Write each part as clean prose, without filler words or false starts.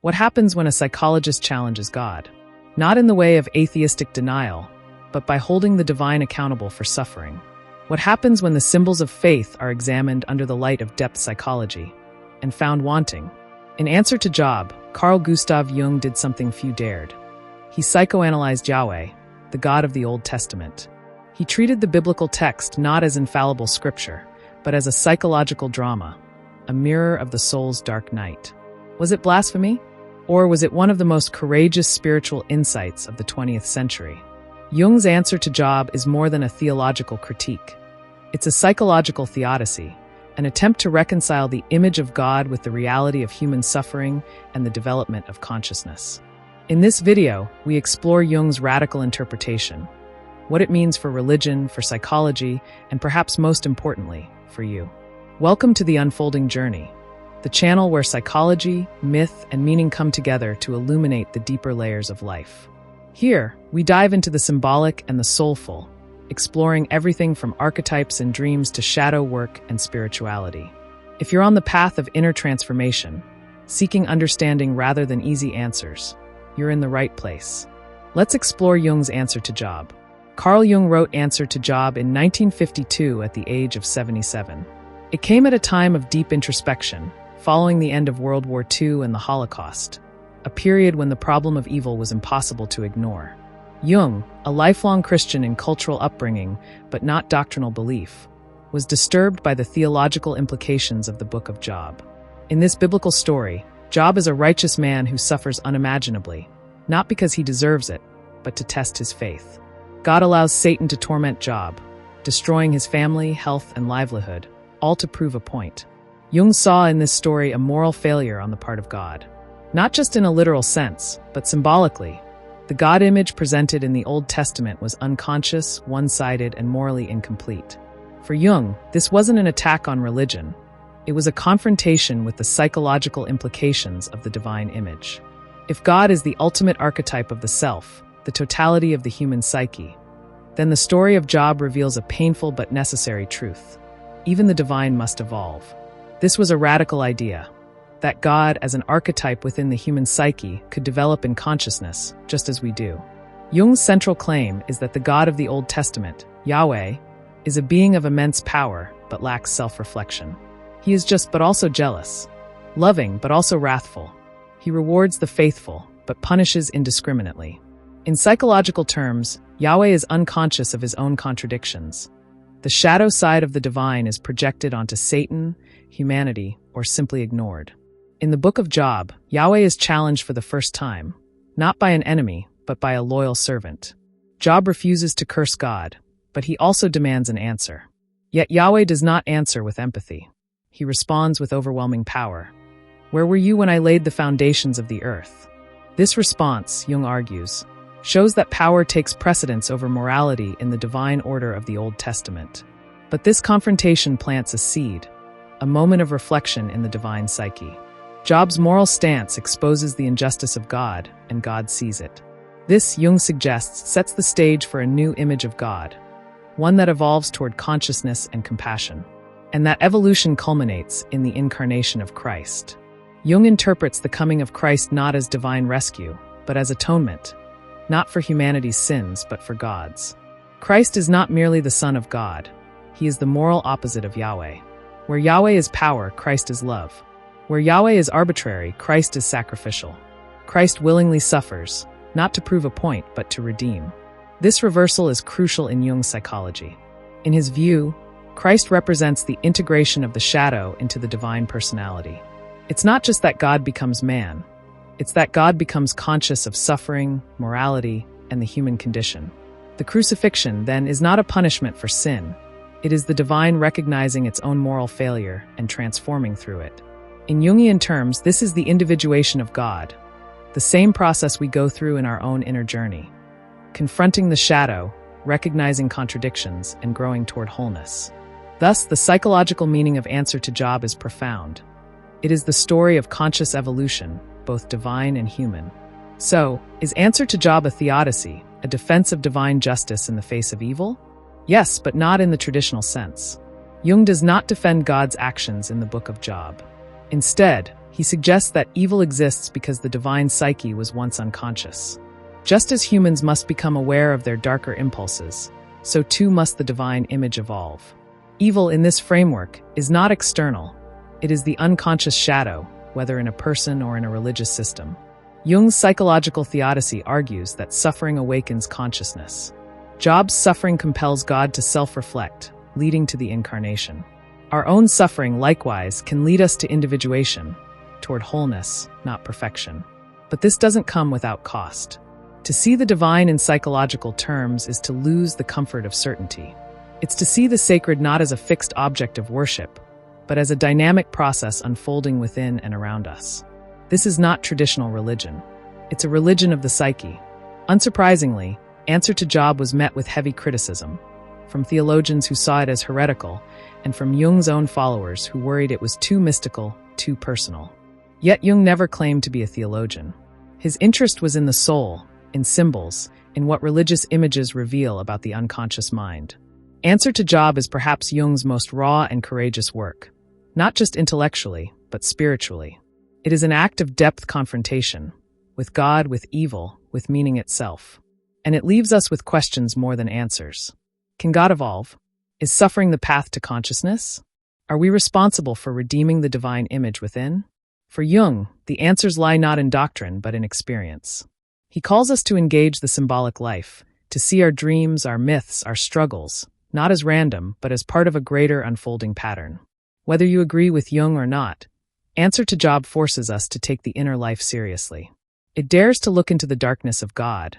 What happens when a psychologist challenges God? Not in the way of atheistic denial, but by holding the divine accountable for suffering. What happens when the symbols of faith are examined under the light of depth psychology and found wanting? In Answer to Job, Carl Gustav Jung did something few dared. He psychoanalyzed Yahweh, the God of the Old Testament. He treated the biblical text not as infallible scripture, but as a psychological drama, a mirror of the soul's dark night. Was it blasphemy? Or was it one of the most courageous spiritual insights of the 20th century? Jung's Answer to Job is more than a theological critique. It's a psychological theodicy, an attempt to reconcile the image of God with the reality of human suffering and the development of consciousness. In this video, we explore Jung's radical interpretation, what it means for religion, for psychology, and perhaps most importantly, for you. Welcome to The Unfolding Journey, the channel where psychology, myth, and meaning come together to illuminate the deeper layers of life. Here, we dive into the symbolic and the soulful, exploring everything from archetypes and dreams to shadow work and spirituality. If you're on the path of inner transformation, seeking understanding rather than easy answers, you're in the right place. Let's explore Jung's Answer to Job. Carl Jung wrote Answer to Job in 1952 at the age of 77. It came at a time of deep introspection, following the end of World War II and the Holocaust, a period when the problem of evil was impossible to ignore. Jung, a lifelong Christian in cultural upbringing but not doctrinal belief, was disturbed by the theological implications of the Book of Job. In this biblical story, Job is a righteous man who suffers unimaginably, not because he deserves it, but to test his faith. God allows Satan to torment Job, destroying his family, health, and livelihood, all to prove a point. Jung saw in this story a moral failure on the part of God. Not just in a literal sense, but symbolically. The God image presented in the Old Testament was unconscious, one-sided, and morally incomplete. For Jung, this wasn't an attack on religion. It was a confrontation with the psychological implications of the divine image. If God is the ultimate archetype of the self, the totality of the human psyche, then the story of Job reveals a painful but necessary truth. Even the divine must evolve. This was a radical idea, that God, as an archetype within the human psyche, could develop in consciousness, just as we do. Jung's central claim is that the God of the Old Testament, Yahweh, is a being of immense power, but lacks self-reflection. He is just but also jealous, loving but also wrathful. He rewards the faithful, but punishes indiscriminately. In psychological terms, Yahweh is unconscious of his own contradictions. The shadow side of the divine is projected onto Satan, humanity, or simply ignored. In the Book of Job, Yahweh is challenged for the first time, not by an enemy, but by a loyal servant. Job refuses to curse God, but he also demands an answer. Yet Yahweh does not answer with empathy. He responds with overwhelming power. Where were you when I laid the foundations of the earth? This response, Jung argues, shows that power takes precedence over morality in the divine order of the Old Testament. But this confrontation plants a seed, a moment of reflection in the divine psyche. Job's moral stance exposes the injustice of God, and God sees it. This, Jung suggests, sets the stage for a new image of God, one that evolves toward consciousness and compassion. And that evolution culminates in the incarnation of Christ. Jung interprets the coming of Christ not as divine rescue, but as atonement, not for humanity's sins, but for God's. Christ is not merely the Son of God. He is the moral opposite of Yahweh. Where Yahweh is power, Christ is love. Where Yahweh is arbitrary, Christ is sacrificial. Christ willingly suffers, not to prove a point, but to redeem. This reversal is crucial in Jung's psychology. In his view, Christ represents the integration of the shadow into the divine personality. It's not just that God becomes man. It's that God becomes conscious of suffering, morality, and the human condition. The crucifixion, then, is not a punishment for sin. It is the divine recognizing its own moral failure and transforming through it. In Jungian terms, this is the individuation of God, the same process we go through in our own inner journey, confronting the shadow, recognizing contradictions, and growing toward wholeness. Thus, the psychological meaning of Answer to Job is profound. It is the story of conscious evolution, both divine and human. So, is Answer to Job a theodicy, a defense of divine justice in the face of evil? Yes, but not in the traditional sense. Jung does not defend God's actions in the Book of Job. Instead, He suggests that evil exists because the divine psyche was once unconscious. Just as humans must become aware of their darker impulses, so too must the divine image evolve. Evil in this framework is not external. It is the unconscious shadow, whether in a person or in a religious system. Jung's psychological Theodicy argues that suffering awakens consciousness. Job's suffering compels God to self-reflect, leading to the incarnation. Our own suffering, likewise, can lead us to individuation, toward wholeness, not perfection. But this doesn't come without cost. To see the divine in psychological terms is to lose the comfort of certainty. It's to see the sacred not as a fixed object of worship, but as a dynamic process unfolding within and around us. This is not traditional religion. It's a religion of the psyche. Unsurprisingly, Answer to Job was met with heavy criticism, from theologians who saw it as heretical, and from Jung's own followers who worried it was too mystical, too personal. Yet Jung never claimed to be a theologian. His interest was in the soul, in symbols, in what religious images reveal about the unconscious mind. Answer to Job is perhaps Jung's most raw and courageous work, not just intellectually, but spiritually. It is an act of depth confrontation, with God, with evil, with meaning itself. And it leaves us with questions more than answers. Can God evolve? Is suffering the path to consciousness? Are we responsible for redeeming the divine image within? For Jung, the answers lie not in doctrine, but in experience. He calls us to engage the symbolic life, to see our dreams, our myths, our struggles, not as random, but as part of a greater unfolding pattern. Whether you agree with Jung or not, Answer to Job forces us to take the inner life seriously. It dares to look into the darkness of God,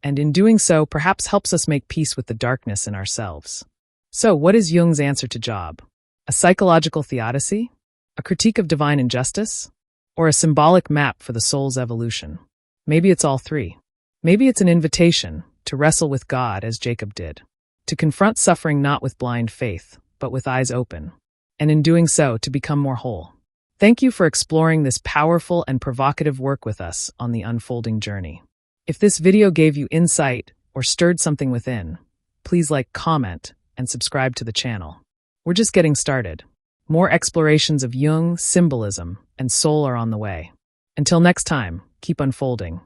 and in doing so, perhaps helps us make peace with the darkness in ourselves. So, what is Jung's answer to Job? A psychological theodicy? A critique of divine injustice? Or a symbolic map for the soul's evolution? Maybe it's all three. Maybe it's an invitation to wrestle with God as Jacob did, to confront suffering not with blind faith, but with eyes open, and in doing so, to become more whole. Thank you for exploring this powerful and provocative work with us on the unfolding journey. If this video gave you insight or stirred something within, please like, comment, and subscribe to the channel. We're just getting started. More explorations of Jung, symbolism, and soul are on the way. Until next time, keep unfolding.